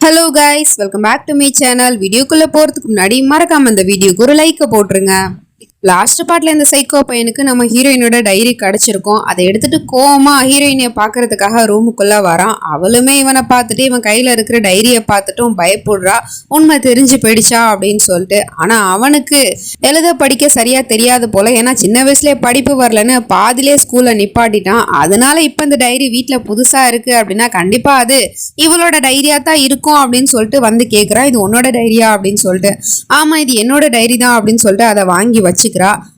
Hello guys, welcome back to my channel. வீடியோக்குள்ள போறதுக்கு முன்னாடி மறக்காம இந்த வீடியோக்கு ஒரு லைக் போட்டுருங்க. லாஸ்ட் பார்ட்ல இந்த சைக்கோ பையனுக்கு நம்ம ஹீரோயினோட டைரி கிடைச்சிருக்கோம். அதை எடுத்துட்டு கோவமா ஹீரோயினை பாக்குறதுக்காக ரூமுக்குள்ள வரான். அவளுமே இவனை பார்த்துட்டு இவன் கையில இருக்கிற டைரியை பார்த்துட்டும் பயப்படுறா, உண்மை தெரிஞ்சு போயிடுச்சா அப்படின்னு சொல்லிட்டு. ஆனா அவனுக்கு எழுத படிக்க சரியா தெரியாது போல. ஏன்னா சின்ன வயசுலயே படிப்பு வரலன்னு பாதிலே ஸ்கூல்ல நிப்பாட்டிட்டான். அதனால இப்ப இந்த டைரி வீட்டுல புதுசா இருக்கு அப்படின்னா கண்டிப்பா அது இவளோட டைரியா தான் இருக்கும் அப்படின்னு சொல்லிட்டு வந்து கேக்குறான். இது உன்னோட டைரியா அப்படின்னு சொல்லிட்டு. ஆமா, இது என்னோட டைரி தான் அப்படின்னு சொல்லிட்டு அதை வாங்கி வச்சுக்கிறா.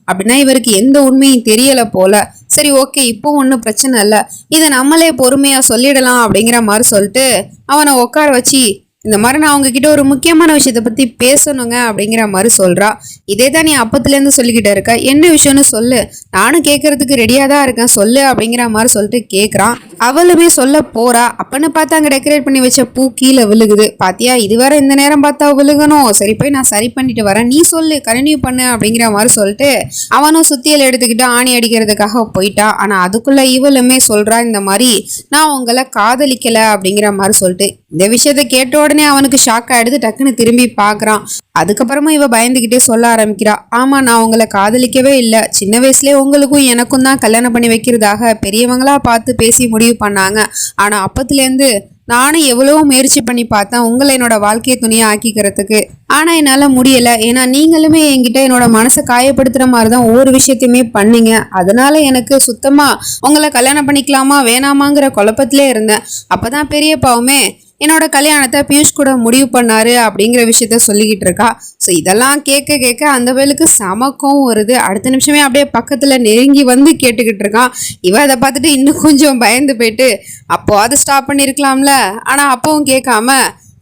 அப்படின்னா இவருக்கு எந்த உண்மையும் தெரியல போல. சரி, ஓகே, இப்போ ஒன்றும் பிரச்சனை இல்லை, இதை நம்மளே பொறுமையா சொல்லிடலாம் அப்படிங்கிற மாதிரி சொல்லிட்டு அவனை உட்கார வச்சு, இந்த மாதிரி நான் உங்ககிட்ட ஒரு முக்கியமான விஷயத்தை பத்தி பேசணுங்க அப்படிங்கிற மாதிரி சொல்றா. இதே தான் நீ அப்பத்துலேருந்து சொல்லிக்கிட்டே இருக்க, என்ன விஷயம்னு சொல்லு, நானும் கேட்கறதுக்கு ரெடியா தான் இருக்கேன், சொல்லு அப்படிங்கிற மாதிரி சொல்லிட்டு கேட்குறான். அவளுமே சொல்ல போறா. அப்பன்னு பார்த்தா அங்கே டெக்கரேட் பண்ணி வச்ச பூ கீழே விழுகுது. பாத்தியா, இது வேற இந்த நேரம் பார்த்தா விழுகணும். சரி, போய் நான் சரி பண்ணிட்டு வரேன், நீ சொல்லு, கண்டினியூ பண்ணு அப்படிங்கிற மாதிரி சொல்லிட்டு அவனும் சுத்தியல் எடுத்துக்கிட்டு ஆணி அடிக்கிறதுக்காக போயிட்டான். ஆனா அதுக்குள்ள இவளுமே சொல்றா, இந்த மாதிரி நான் உங்களை காதலிக்கல அப்படிங்கிற மாதிரி சொல்லிட்டு. இந்த விஷயத்த கேட்ட உடனே அவனுக்கு ஷாக் ஆயிடுது. டக்குன்னு திரும்பி பாக்குறான். அதுக்கப்புறமா இவ பயந்துகிட்டே சொல்ல ஆரம்பிக்கிறா, ஆமா, நான் உங்களை காதலிக்கவே இல்லை, சின்ன வயசுலயே உங்களுக்கும் எனக்கும் தான் கல்யாணம் பண்ணி வைக்கிறதாக பெரியவங்களா பார்த்து பேசி முடிவு பண்ணாங்க. ஆனா அப்பத்துலேருந்து நானும் எவ்வளவோ முயற்சி பண்ணி பார்த்தேன் உங்களை என்னோட வாழ்க்கை துணையை ஆக்கிக்கிறதுக்கு. ஆனா என்னால முடியல. ஏன்னா நீங்களுமே என்கிட்ட என்னோட மனசை காயப்படுத்துற மாதிரிதான் ஒவ்வொரு விஷயத்தையுமே பண்ணீங்க. அதனால எனக்கு சுத்தமா உங்களை கல்யாணம் பண்ணிக்கலாமா வேணாமாங்கிற குழப்பத்திலே இருந்தேன். அப்பதான் பெரியப்பாவுமே என்னோட கல்யாணத்தை பியூஷ் கூட முடிவு பண்ணாரு அப்படிங்கிற விஷயத்த சொல்லிக்கிட்டு இருக்கா. ஸோ இதெல்லாம் கேட்க கேட்க அந்த வேலுக்கு சமக்கம் வருது. அடுத்த நிமிஷமே அப்படியே பக்கத்துல நெருங்கி வந்து கேட்டுக்கிட்டு இருக்கான். இவ அதை பார்த்துட்டு இன்னும் கொஞ்சம் பயந்து போயிட்டு, அப்போ அதை ஸ்டாப் பண்ணிருக்கலாம்ல, ஆனா அப்பவும் கேட்காம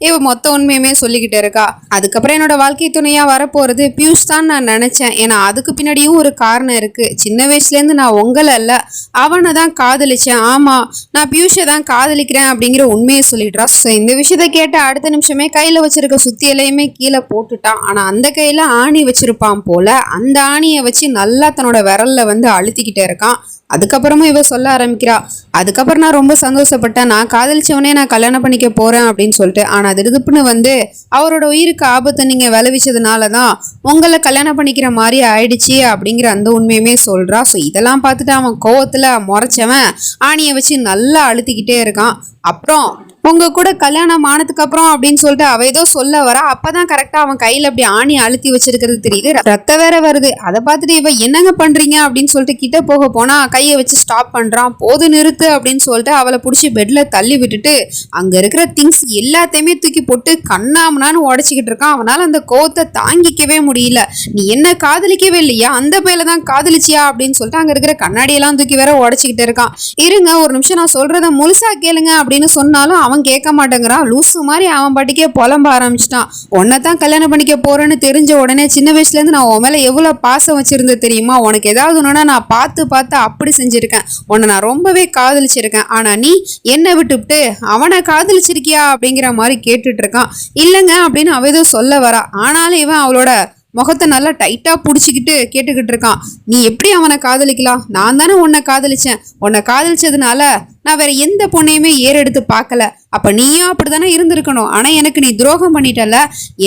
இவ மொத்த உண்மையுமே சொல்லிக்கிட்டு இருக்கா. அதுக்கப்புறம் என்னோட வாழ்க்கை துணையா வரப்போறது பியூஷ் தான் நான் நினைச்சேன். ஏன்னா அதுக்கு பின்னாடியும் ஒரு காரணம் இருக்கு. சின்ன வயசுல இருந்து நான் உங்களை இல்ல அவனை தான் காதலிச்சேன். ஆமா, நான் பியூஷை தான் காதலிக்கிறேன் அப்படிங்கிற உண்மையை சொல்லிடுறா. ஸோ இந்த விஷயத்த கேட்ட அடுத்த நிமிஷமே கையில வச்சிருக்க சுத்தியலையுமே கீழே போட்டுட்டான். ஆனா அந்த கையில ஆணி வச்சிருப்பான் போல. அந்த ஆணியை வச்சு நல்லா தன்னோட விரல்ல வந்து அழுத்திக்கிட்டே இருக்கான். அதுக்கப்புறமா இவ சொல்ல ஆரம்பிக்கிறா, அதுக்கப்புறம் நான் ரொம்ப சந்தோஷப்பட்டேன், நான் காதலிச்சவனே நான் கல்யாணம் பண்ணிக்க போறேன் அப்படின்னு சொல்லிட்டு. ஆனா திடுப்புன்னு வந்து அவரோட உயிருக்கு ஆபத்தை நீங்க விளைவிச்சதுனாலதான் உங்களை கல்யாணம் பண்ணிக்கிற மாதிரி ஆயிடுச்சு அப்படிங்கிற அந்த உண்மையுமே சொல்றா. ஸோ இதெல்லாம் பார்த்துட்டு அவன் கோவத்துல முறைச்சவன் ஆணியை வச்சு நல்லா அழுத்திக்கிட்டே இருக்கான். அப்புறம் உங்க கூட கல்யாணம் ஆனதுக்கு அப்புறம் அப்படின்னு சொல்லிட்டு அவ ஏதோ சொல்ல வரா. அப்பதான் கரெக்டா அவன் கையில அப்படி ஆணி அழுத்தி வச்சிருக்கிறது தெரியுது. ரத்தம் வேற வருது. அதை பார்த்துட்டு இவ என்னங்க பண்றீங்க அப்படின்னு சொல்லிட்டு கிட்ட போக போனா கையை வச்சு ஸ்டாப் பண்றான். போது நிறுத்து அப்படின்னு சொல்லிட்டு அவளை பிடிச்சி பெட்ல தள்ளி விட்டுட்டு அங்க இருக்கிற திங்ஸ் எல்லாத்தையுமே தூக்கி போட்டு கண்ணாமனான்னு உடைச்சிக்கிட்டு இருக்கான். அவனால அந்த கோவத்தை தாங்கிக்கவே முடியல. நீ என்ன காதலிக்கவே இல்லையா, அந்த பையில தான் காதலிச்சியா அப்படின்னு சொல்லிட்டு அங்க இருக்கிற கண்ணாடியெல்லாம் தூக்கி வேற உடைச்சிக்கிட்டு இருக்கான். இருங்க ஒரு நிமிஷம், நான் சொல்றத முழுசா கேளுங்க அப்படின்னு சொன்னாலும் அவன் கேட்க மாட்டேங்கிறான். லூசு மாதிரி அவன் பாட்டிக்கே புலம்ப ஆரம்பிச்சிட்டான். உன்னை தான் கல்யாணம் பண்ணிக்க போறேன்னு தெரிஞ்ச உடனே சின்ன வயசுல இருந்து நான் உன் மேல எவ்வளவு பாசம் வச்சிருந்தேன் தெரியுமா, உனக்கு ஏதாவது ஒண்ணுன்னா நான் பார்த்து பார்த்து அப்படி செஞ்சிருக்கேன், உன்னை நான் ரொம்பவே காதலிச்சிருக்கேன். ஆனா நீ என்னை விட்டுவிட்டு அவனை காதலிச்சிருக்கியா அப்படிங்கிற மாதிரி கேட்டுட்டு இருக்கான். இல்லைங்க அப்படின்னு அவ ஏதோ சொல்ல வரா. ஆனாலும் இவன் அவளோட முகத்தை நல்லா டைட்டா புடிச்சுக்கிட்டு கேட்டுக்கிட்டு இருக்கான். நீ எப்படி அவனை காதலிக்கலாம், நான் தானே உன்னை காதலிச்சேன், உன்னை காதலிச்சதுனால நான் வேற எந்த பொண்ணையுமே ஏறெடுத்து பார்க்கல, அப்ப நீயும் அப்படித்தானே இருந்திருக்கணும். ஆனா எனக்கு நீ துரோகம் பண்ணிட்டல,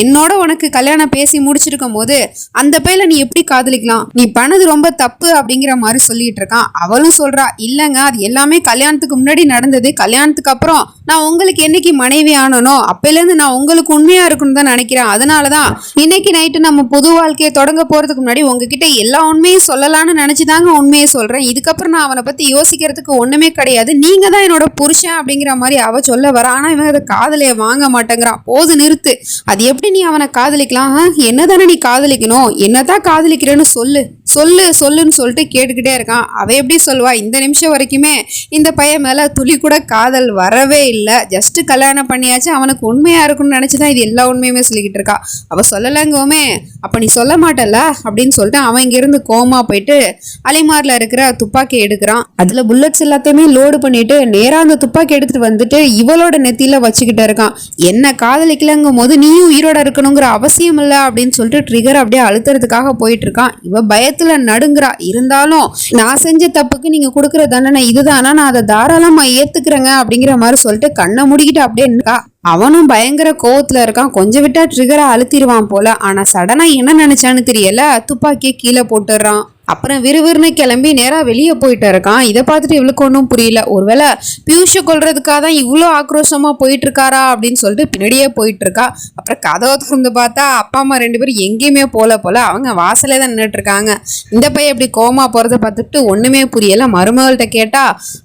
என்னோட உனக்கு கல்யாணம் பேசி முடிச்சிருக்கும் போது அந்த பையில நீ எப்படி காதலிக்கலாம், நீ பண்ணது ரொம்ப தப்பு அப்படிங்கிற மாதிரி சொல்லிட்டு இருக்கான். அவளும் சொல்றா, இல்லங்க அது எல்லாமே கல்யாணத்துக்கு முன்னாடி நடந்தது, கல்யாணத்துக்கு அப்புறம் நான் உங்களுக்கு என்னைக்கு மனைவி ஆனனோ அப்பையில இருந்து நான் உங்களுக்கு உண்மையா இருக்குன்னு தான் நினைக்கிறேன். அதனாலதான் இன்னைக்கு நைட்டு நம்ம புது வாழ்க்கையை தொடங்க போறதுக்கு முன்னாடி உங்ககிட்ட எல்லா உண்மையும் சொல்லலாம்னு நினைச்சுதாங்க உண்மையை சொல்றேன். இதுக்கப்புறம் நான் அவனை பத்தி யோசிக்கிறதுக்கு ஒண்ணுமே கிடையாது, நீங்க தான் என்னோட புருஷன் அப்படிங்கிற மாதிரி அவ சொல்ல வர. ஆனா இவன் அதை காதலைய வாங்க மாட்டேங்கிறான். போது நிறுத்து, அது எப்படி நீ அவனை காதலிக்கலாம், என்னதானே நீ காதலிக்கணும், என்னதான் காதலிக்கிறேன்னு சொல்லு சொல்லு சொல்லுன்னு சொல்லிட்டு கேட்டுக்கிட்டே இருக்கான். அவ எப்படி சொல்லுவா, இந்த நிமிஷம் வரைக்குமே இந்த பையன் மேல துளி கூட காதல் வரவே இல்லை, ஜஸ்ட் கல்யாணம் பண்ணியாச்சு, அவனுக்கு உண்மையா இருக்கும்னு நினைச்சுதான் இது எல்லா உண்மையுமே சொல்லிக்கிட்டு இருக்கா. அவ சொல்லலங்கவுமே, அப்ப நீ சொல்ல மாட்டல அப்படின்னு சொல்லிட்டு அவன் இங்க இருந்து கோமா போயிட்டு அலிமார்ல இருக்கிற துப்பாக்கி எடுக்கிறான். அதுல புல்லட்ஸ் எல்லாத்தையுமே லோடு பண்ணிட்டு நேரா அந்த துப்பாக்கி எடுத்துட்டு வந்துட்டு இவளோட நெத்தியில வச்சுக்கிட்டு இருக்கான். என்ன காதலிக்கலங்கும் போது நீயும் உயிரோட இருக்கணுங்கிற அவசியம் இல்லை அப்படின்னு சொல்லிட்டு ட்ரிகர் அப்படியே அழுத்துறதுக்காக போயிட்டு இருக்கான். இவ பயத்துல பயத்துல நடுங்குறா. இருந்தாலும் நான் செஞ்ச தப்புக்கு நீங்க கொடுக்குற தண்டனை இதுதானா, நான் அதை தாராளமா ஏத்துக்கிறேங்க அப்படிங்கிற மாதிரி சொல்லிட்டு கண்ணை முடிக்கிட்டு அப்படியே இருக்கா. அவனும் பயங்கர கோவத்துல இருக்கான். கொஞ்சம் விட்டா ட்ரிகரை அழுத்திடுவான் போல. ஆனா சடனா என்ன நினைச்சான்னு தெரியல, துப்பாக்கியை கீழே போட்டுடுறான். அப்புறம் விறுவிறுன்னு கிளம்பி நேரா வெளியே போயிட்டு இருக்கான். இதை பார்த்துட்டு இவளுக்கு ஒன்றும் புரியல. ஒருவேளை பியூஷை கொல்றதுக்காக தான் இவ்வளோ ஆக்ரோஷமா போயிட்டு இருக்காரா அப்படின்னு சொல்லிட்டு பின்னாடியே போயிட்டு இருக்கா. அப்புறம் கதவை திறந்து பார்த்தா அப்பா அம்மா 2 பேரும் எங்கேயுமே போல அவங்க வாசலே தான் நின்றுட்டு இருக்காங்க. இந்த பையன் எப்படி கோமா போறத பார்த்துட்டு ஒண்ணுமே புரியல. மருமகள்கிட்ட கேட்டா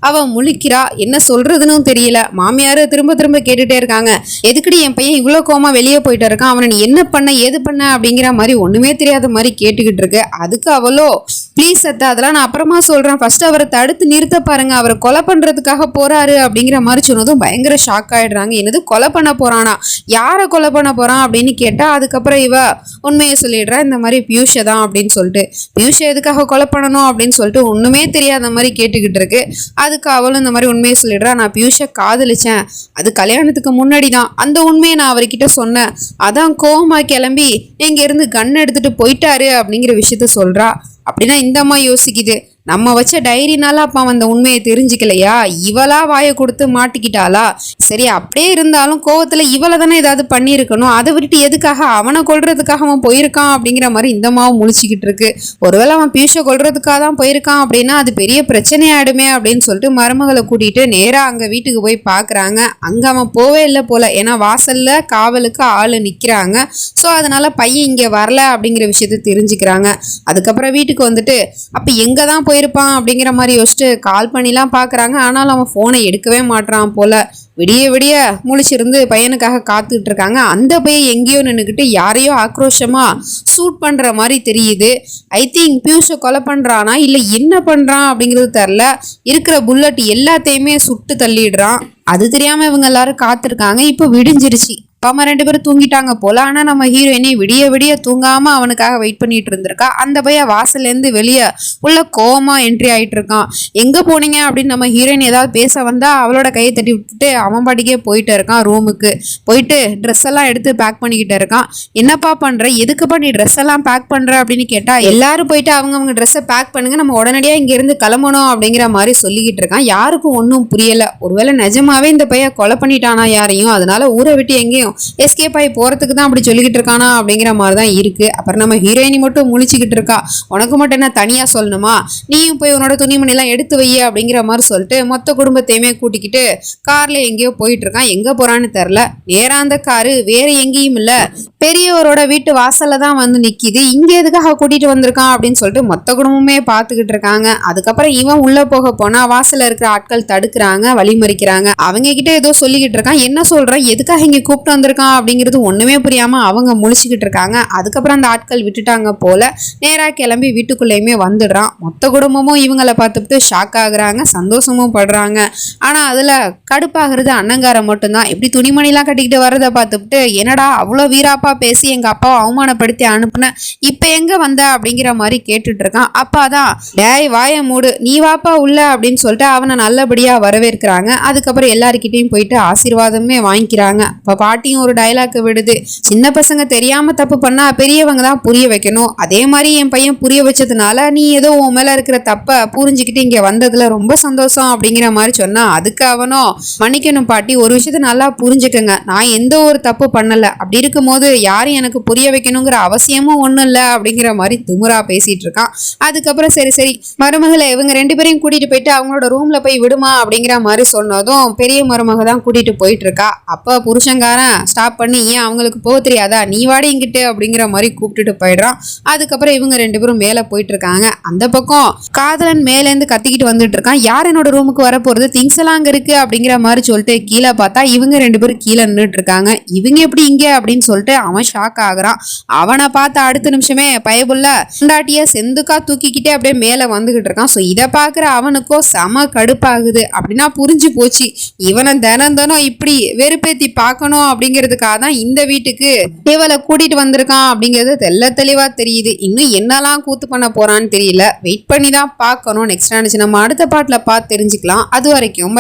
அவன் முழிக்கிறா. என்ன சொல்றதுன்னு தெரியல. மாமியார் திரும்ப திரும்ப கேட்டுட்டே இருக்காங்க, எதுக்குடி என் பையன் இவ்வளோ கோமா வெளியே போயிட்டு இருக்கான், அவனை நீ என்ன பண்ண ஏது பண்ண அப்படிங்கிற மாதிரி ஒண்ணுமே தெரியாத மாதிரி கேட்டுக்கிட்டு இருக்கு. அதுக்கு அவளோ, ப்ளீஸ் அத்தா, அதெல்லாம் நான் அப்புறமா சொல்றேன், ஃபர்ஸ்ட் அவரை தடுத்து நிறுத்த பாருங்க, அவரை கொலை பண்றதுக்காக போறாரு அப்படிங்கிற மாதிரி சொன்னதும் பயங்கர ஷாக் ஆயிடுறாங்க. என்னது கொலை பண்ண போறானா, யாரை கொலை பண்ண போறான் அப்படின்னு கேட்டா அதுக்கப்புறம் இவ உண்மையை சொல்லிடுறா, இந்த மாதிரி பியூஷை தான் அப்படின்னு சொல்லிட்டு. பியூஷை எதுக்காக கொலை பண்ணணும் அப்படின்னு சொல்லிட்டு ஒண்ணுமே தெரியாத மாதிரி கேட்டுக்கிட்டு இருக்கு. அதுக்கு அவளும் இந்த மாதிரி உண்மையை சொல்லிடுறா, நான் பியூஷை காதலிச்சேன், அது கல்யாணத்துக்கு முன்னாடி தான், அந்த உண்மையை நான் அவர்கிட்ட சொன்னேன், அதான் கோவமா கிளம்பி இங்க இருந்து கன் எடுத்துட்டு போயிட்டாரு அப்படிங்கிற விஷயத்த சொல்றா. அப்படின்னா இந்த அம்மா யோசிக்குது, நம்ம வச்ச டைரினால அப்பா அந்த உண்மையை தெரிஞ்சுக்கலையா, இவளா வாயை கொடுத்து மாட்டிக்கிட்டாளா, சரி அப்படியே இருந்தாலும் கோவத்துல இவளை தானே ஏதாவது பண்ணியிருக்கணும், அதை விட்டுட்டு எதுக்காக அவனை கொல்றதுக்காக அவன் போயிருக்கான் அப்படிங்கிற மாதிரி இந்த அம்மாவும் முழிச்சுக்கிட்டு இருக்கு. ஒருவேளை அவன் பியூஷை கொல்றதுக்காக தான் போயிருக்கான் அப்படின்னா அது பெரிய பிரச்சனையாயிடுமே அப்படின்னு சொல்லிட்டு மருமகளை கூட்டிட்டு நேரா அங்க வீட்டுக்கு போய் பாக்குறாங்க. அங்க அவன் போவே இல்லை போல, ஏன்னா வாசல்ல காவலுக்கு ஆளு நிக்கிறாங்க. ஸோ அதனால பையன் இங்க வரல அப்படிங்கிற விஷயத்த தெரிஞ்சுக்கிறாங்க. அதுக்கப்புறம் வீட்டுக்கு வந்துட்டு அப்ப எங்க தான் போயிருப்பான் அப்படிங்கிற மாதிரி யோசிச்சுட்டு கால் பண்ணிலாம் பார்க்குறாங்க. ஆனாலும் அவன் ஃபோனை எடுக்கவே மாட்டான் போல. விடிய விடிய முழிச்சிருந்து பையனுக்காக காத்துக்கிட்டு இருக்காங்க. அந்த பையன் எங்கேயோ நின்றுக்கிட்டு யாரையோ ஆக்ரோஷமா சூட் பண்ற மாதிரி தெரியுது. ஐ திங்க் பியூஷை கொலை பண்றானா இல்லை என்ன பண்றான் அப்படிங்கிறது தெரில. இருக்கிற புல்லட் எல்லாத்தையுமே சுட்டு தள்ளிடுறான். அது தெரியாம இவங்க எல்லாரும் காத்திருக்காங்க. இப்போ விடிஞ்சிருச்சு. அப்பா அம்மா 2 பேரும் தூங்கிட்டாங்க போல. ஆனா நம்ம ஹீரோயினி விடிய விடிய தூங்காம அவனுக்காக வெயிட் பண்ணிட்டு இருந்திருக்கா. அந்த பையன் வாசல்ல இருந்து வெளியே உள்ள கோவமா என்ட்ரி ஆயிட்டு இருக்கான். எங்க போனீங்க அப்படின்னு நம்ம ஹீரோயின் ஏதாவது பேச வந்தா அவளோட கையை தட்டி விட்டுட்டு அவன் பாட்டிக்கே போயிட்டு இருக்கான். ரூமுக்கு போயிட்டு ட்ரெஸ் எல்லாம் எடுத்து பேக் பண்ணிக்கிட்டு இருக்கான். என்னப்பா பண்ற, எதுக்குப்பா நீ ட்ரெஸ் எல்லாம் பேக் பண்ற அப்படின்னு கேட்டா எல்லாரும் போயிட்டு அவங்க ட்ரெஸ்ஸை பேக் பண்ணுங்க, நம்ம உடனடியா இங்க இருந்து கிளம்பணும் அப்படிங்கிற மாதிரி சொல்லிக்கிட்டு இருக்கான். யாருக்கும் ஒன்றும் புரியல. ஒருவேளை நிஜமாவே இந்த பையன் கொலை பண்ணிட்டானா யாரையும், அதனால ஊரை விட்டு எங்கேயும் எஸ்கேப் ஆகி போறதுக்கு தான் அப்படி சொல்லிக்கிட்டு இருக்கானா அப்படிங்கிற மாதிரி தான் இருக்கு. அப்புறம் நம்ம ஹீரோயினி மட்டும் முழிச்சுக்கிட்டு இருக்கா. உனக்கு மட்டும் என்ன தனியா சொல்லணுமா, நீயும் போய் உன்னோட துணிமணி எல்லாம் எடுத்து வை அப்படிங்கிற மாதிரி சொல்லிட்டு மொத்த குடும்பத்தையுமே கூட்டிக்கிட்டு கார்ல எங்கேயோ போயிட்டு இருக்கான். எங்க போறான்னு தெரியல. நேரா அந்த காரு வேற எங்கேயும் இல்ல, பெரியவரோட வீட்டு வாசல்ல தான் வந்து நிக்குது. இங்க எதுக்காக கூட்டிட்டு வந்திருக்கான் அப்படின்னு சொல்லிட்டு மொத்த குடும்பமே பாத்துக்கிட்டு இருக்காங்க. அதுக்கப்புறம் இவன் உள்ள போக போனா வாசல்ல இருக்கிற ஆட்கள் தடுக்கிறாங்க, வழிமறிக்கிறாங்க. அவங்க கிட்ட ஏதோ சொல்லிக்கிட்டு இருக்கான். என்ன சொல்ற, எதுக்காக இங்க கூப்பிட்டு வந்திருக்கான் அப்படிங்கிறது ஒண்ணுமே புரியாம அவங்க முழிச்சுக்கிட்டு இருக்காங்க. அதுக்கப்புறம் அந்த ஆட்கள் விட்டுட்டாங்க போல. நேரா கிளம்பி வீட்டுக்குள்ளேயுமே வந்துடுறான். மொத்த குடும்பமும் இவங்களை பார்த்துட்டு ஷாக் ஆகுறாங்க, சந்தோஷமும் படுறாங்க. ஆனா அதுல கடுப்பாகிறது அண்ணங்காரம் மட்டும்தான். இப்படி துணிமணி எல்லாம் கட்டிக்கிட்டு வர்றதை பார்த்துட்டு, என்னடா அவ்வளோ வீராப்பா பேசி எங்க அப்பாவை அவமானப்படுத்தி அனுப்புன, இப்ப எங்க வந்த அப்படிங்கிற மாதிரி கேட்டுட்டு இருக்கான். அப்பாதான், டேய் வாய மூடு, நீ வாப்பா உள்ள அப்படின்னு சொல்லிட்டு அவனை நல்லபடியா வரவேற்கிறாங்க. அதுக்கப்புறம் எல்லாருக்கிட்டையும் போயிட்டு ஆசீர்வாதமே வாங்கிக்கிறாங்க. இப்ப பாட்டியும் ஒரு டைலாக் விடுது, சின்ன பசங்க தெரியாம தப்பு பண்ணா பெரியவங்க தான் புரிய வைக்கணும், அதே மாதிரி என் பையன் புரிய வச்சதுனால நீ ஏதோ உன் மேல இருக்கிற தப்ப புரிஞ்சுக்கிட்டு இங்க வந்ததுல ரொம்ப சந்தோஷம் அப்படிங்கிற மாதிரி சொன்னா, அதுக்கு அவனும் மன்னிக்கணும் பாட்டி, ஒரு விஷயத்த நல்லா புரிஞ்சுக்கங்க, நான் எந்த ஒரு தப்பு பண்ணல, அப்படி இருக்கும்போது யாரும் எனக்கு புரிய வைக்கணுங்கிற அவசியமும் ஒண்ணும் இல்லை அப்படிங்கிற மாதிரி திமுறா பேசிட்டு இருக்கான். அதுக்கப்புறம் சரி சரி மருமகளை இவங்க 2 பேரையும் கூட்டிட்டு போயிட்டு அவங்களோட ரூம்ல போய் விடுமா அப்படிங்கிற மாதிரி சொன்னதும் பெரிய மருமக தான் கூட்டிட்டு போயிட்டு இருக்கா. அப்ப புருஷங்காரன் ஸ்டாப் பண்ணி, ஏன் அவங்களுக்கு போக தெரியாதா, நீ வாடி இங்கிட்டு அப்படிங்கிற மாதிரி கூப்பிட்டுட்டு போயிடுறான். அதுக்கப்புறம் இவங்க 2 பேரும் மேல போயிட்டு இருக்காங்க. அந்த பக்கம் காதலன் மேல இருந்து கத்திக்கிட்டு வந்துட்டு இருக்கான். யார் என்னோட ரூமுக்கு வர போறது, திங்ஸ் எல்லாம் அங்க இருக்கு அப்படிங்கிற மாதிரி சொல்லிட்டு கீழே பார்த்தா இவங்க 2 பேரும் கீழே நின்றுட்டு இருக்காங்க. இவங்க எப்படி இங்க அப்படின்னு சொல்லிட்டு அவன் ஷாக் ஆகுறான். அவனை பார்த்த அடுத்த நிமிஷமே பயபுள்ள பொண்டாட்டிய செந்துக்கா தூக்கிக்கிட்டே அப்படியே மேல வந்துகிட்டு இருக்கான். ஸோ இதை பாக்குற அவனுக்கோ செம கடுப்பாகுது. அப்படின்னா புரிஞ்சு போச்சு, இவனை தினம் தினம் இப்படி வெறுப்பேத்தி பார்க்கணும் அப்படிங்கிறதுக்காக தான் இந்த வீட்டுக்கு இவளை கூட்டிட்டு வந்திருக்கான் அப்படிங்கிறது தெல்ல தெளிவா தெரியுது. இன்னும் என்னெல்லாம் கூத்து பண்ண போறான்னு தெரியல. வெயிட் பண்ணி தான் பார்க்கணும். நெக்ஸ்ட் நம்ம அடுத்த பாட்டுல பார்த்து தெரிஞ்சுக்கலாம். அது வரைக்கும்